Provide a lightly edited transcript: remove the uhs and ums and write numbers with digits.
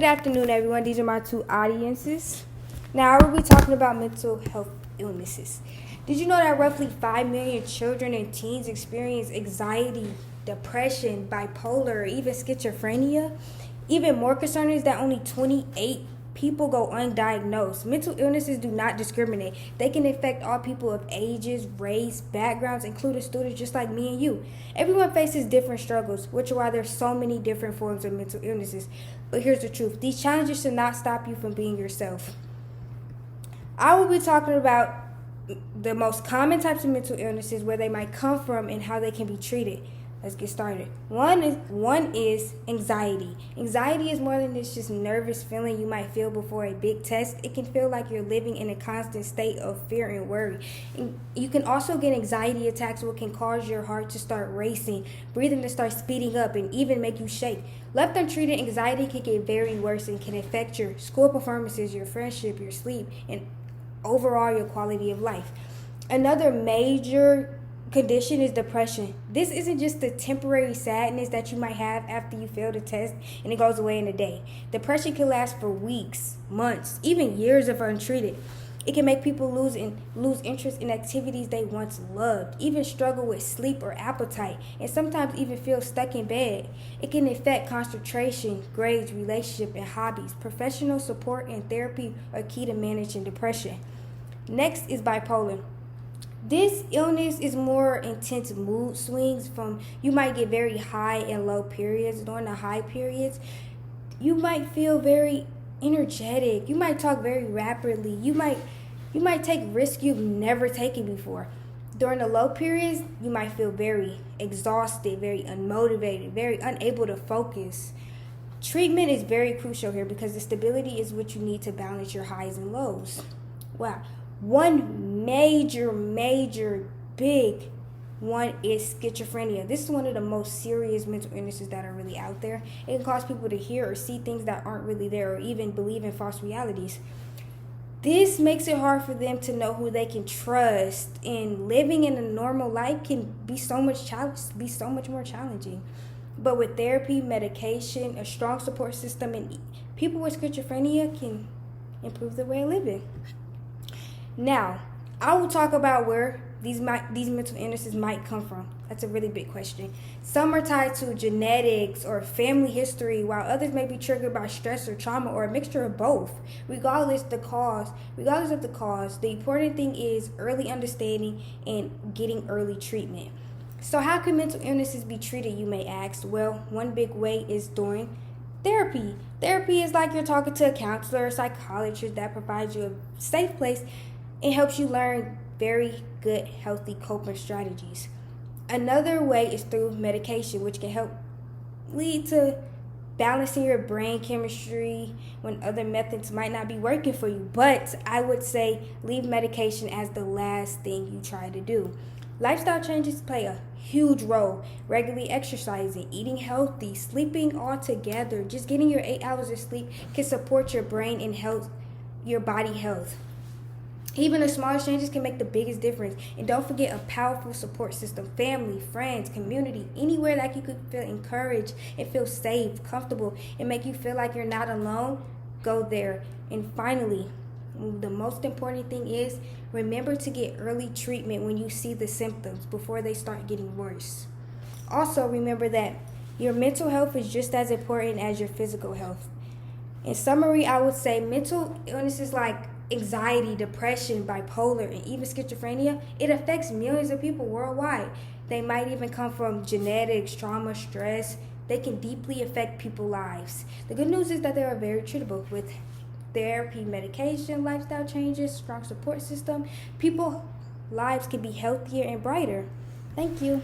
Good afternoon, everyone. These are my two audiences. Now, I will be talking about mental health illnesses. Did you know that roughly 5 million children and teens experience anxiety, depression, bipolar, or even schizophrenia? Even more concerning is that only 28 people go undiagnosed. Mental illnesses do not discriminate. They can affect all people of ages, race, backgrounds, including students just like me and you. Everyone faces different struggles, which is why there's so many different forms of mental illnesses. But here's the truth. These challenges should not stop you from being yourself. I will be talking about the most common types of mental illnesses, where they might come from, and how they can be treated. Let's get started. One is anxiety. Anxiety is more than this just nervous feeling you might feel before a big test. It can feel like you're living in a constant state of fear and worry. And you can also get anxiety attacks, which can cause your heart to start racing, breathing to start speeding up, and even make you shake. Left untreated, anxiety can get very worse and can affect your school performances, your friendship, your sleep, and overall your quality of life. Another major condition is depression. This isn't just the temporary sadness that you might have after you fail the test and it goes away in a day. Depression can last for weeks, months, even years if untreated. It can make people lose interest in activities they once loved, even struggle with sleep or appetite, and sometimes even feel stuck in bed. It can affect concentration, grades, relationship, and hobbies. Professional support and therapy are key to managing depression. Next is bipolar. This illness is more intense mood swings. You might get very high and low periods. During the high periods, you might feel very energetic. You might talk very rapidly. You might take risks you've never taken before. During the low periods, you might feel very exhausted, very unmotivated, very unable to focus. Treatment is very crucial here because the stability is what you need to balance your highs and lows. Wow. One major big one is schizophrenia. This is one of the most serious mental illnesses that are really out there. It can cause people to hear or see things that aren't really there, or even believe in false realities. This makes it hard for them to know who they can trust, and living in a normal life can be so much more challenging. But with therapy, medication, a strong support system, and people with schizophrenia can improve their way of living. Now, I will talk about where these mental illnesses might come from. That's a really big question. Some are tied to genetics or family history, while others may be triggered by stress or trauma, or a mixture of both. Regardless of the cause, the important thing is early understanding and getting early treatment. So how can mental illnesses be treated, you may ask? Well, one big way is during therapy. Therapy is like you're talking to a counselor or psychologist that provides you a safe place. It helps you learn very good, healthy coping strategies. Another way is through medication, which can help lead to balancing your brain chemistry when other methods might not be working for you. But I would say leave medication as the last thing you try to do. Lifestyle changes play a huge role. Regularly exercising, eating healthy, sleeping all together, just getting your 8 hours of sleep can support your brain and your body health. Even the smallest changes can make the biggest difference. And don't forget a powerful support system, family, friends, community, anywhere that you could feel encouraged and feel safe, comfortable, and make you feel like you're not alone. Go there. And finally, the most important thing is remember to get early treatment when you see the symptoms before they start getting worse. Also, remember that your mental health is just as important as your physical health. In summary, I would say mental illnesses like anxiety, depression, bipolar, and even schizophrenia, it affects millions of people worldwide. They might even come from genetics, trauma, stress. They can deeply affect people's lives. The good news is that they are very treatable with therapy, medication, lifestyle changes, strong support system. People's lives can be healthier and brighter. Thank you.